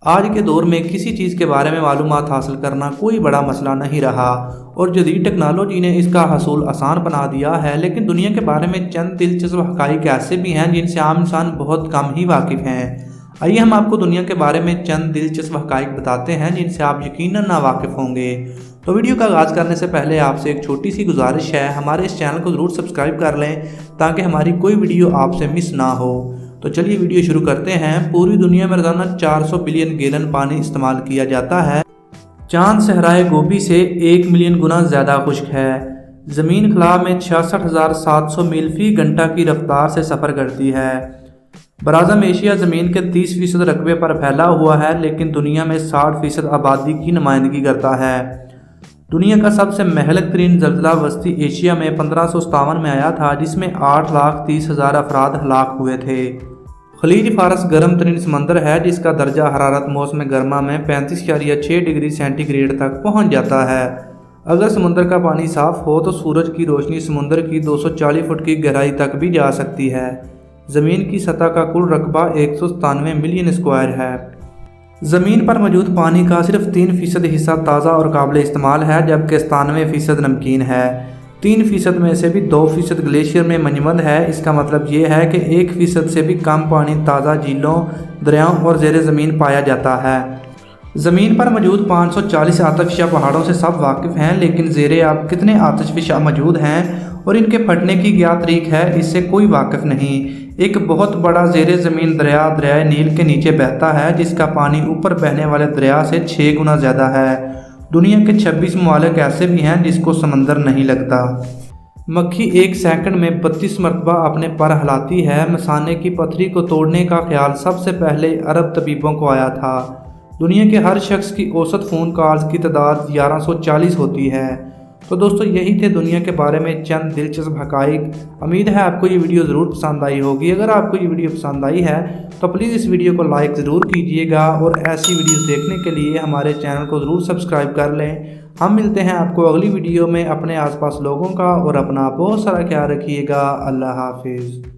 آج کے دور میں کسی چیز کے بارے میں معلومات حاصل کرنا کوئی بڑا مسئلہ نہیں رہا اور جدید ٹیکنالوجی نے اس کا حصول آسان بنا دیا ہے، لیکن دنیا کے بارے میں چند دلچسپ حقائق ایسے بھی ہیں جن سے عام انسان بہت کم ہی واقف ہیں۔ آئیے ہم آپ کو دنیا کے بارے میں چند دلچسپ حقائق بتاتے ہیں جن سے آپ یقیناً ناواقف ہوں گے۔ تو ویڈیو کا آغاز کرنے سے پہلے آپ سے ایک چھوٹی سی گزارش ہے، ہمارے اس چینل کو ضرور سبسکرائب کر لیں تاکہ ہماری کوئی ویڈیو آپ سے مس نہ ہو۔ تو چلیے ویڈیو شروع کرتے ہیں۔ پوری دنیا میں روزانہ 400 بلین گیلن پانی استعمال کیا جاتا ہے۔ چاند صحرائے گوبی سے 1 ملین گنا زیادہ خشک ہے۔ زمین خلا میں 66,700 میل فی گھنٹہ کی رفتار سے سفر کرتی ہے۔ براعظم ایشیا زمین کے 30% رقبے پر پھیلا ہوا ہے، لیکن دنیا میں 60% آبادی کی نمائندگی کرتا ہے۔ دنیا کا سب سے مہلک ترین زلزلہ وسطی ایشیا میں 1557 میں آیا تھا، جس میں 8,30,000 افراد ہلاک ہوئے تھے۔ خلیج فارس گرم ترین سمندر ہے، جس کا درجہ حرارت موسم گرما میں 35.6 ڈگری سینٹی گریڈ تک پہنچ جاتا ہے۔ اگر سمندر کا پانی صاف ہو تو سورج کی روشنی سمندر کی 240 فٹ کی گہرائی تک بھی جا سکتی ہے۔ زمین کی سطح کا کل رقبہ 197 ملین اسکوائر ہے۔ زمین پر موجود پانی کا صرف 3% حصہ تازہ اور قابل استعمال ہے، جبکہ 97% نمکین ہے۔ 3% میں سے بھی 2% گلیشیئر میں منجمد ہے۔ اس کا مطلب یہ ہے کہ 1% سے بھی کم پانی تازہ جھیلوں، دریاؤں اور زیر زمین پایا جاتا ہے۔ زمین پر موجود 540 آتش فشاں پہاڑوں سے سب واقف ہیں، لیکن زیر آب کتنے آتش فشاں موجود ہیں اور ان کے پھٹنے کی کیا تاریخ ہے، اس سے کوئی واقف نہیں۔ ایک بہت بڑا زیر زمین دریا دریائے نیل کے نیچے بہتا ہے، جس کا پانی اوپر بہنے والے دریا سے 6 گنا زیادہ ہے۔ دنیا کے 26 ممالک ایسے بھی ہیں جس کو سمندر نہیں لگتا۔ مکھی ایک سیکنڈ میں 32 مرتبہ اپنے پر ہلاتی ہے۔ مثانے کی پتھری کو توڑنے کا خیال سب سے پہلے عرب طبیبوں کو آیا تھا۔ دنیا کے ہر شخص کی اوسط فون کالز کی تعداد 1140 ہوتی ہے۔ تو دوستو، یہی تھے دنیا کے بارے میں چند دلچسپ حقائق۔ امید ہے آپ کو یہ ویڈیو ضرور پسند آئی ہوگی۔ اگر آپ کو یہ ویڈیو پسند آئی ہے تو پلیز اس ویڈیو کو لائک ضرور کیجیے گا اور ایسی ویڈیوز دیکھنے کے لیے ہمارے چینل کو ضرور سبسکرائب کر لیں۔ ہم ملتے ہیں آپ کو اگلی ویڈیو میں۔ اپنے آس پاس لوگوں کا اور اپنا بہت سارا خیال رکھیے گا۔ اللہ حافظ۔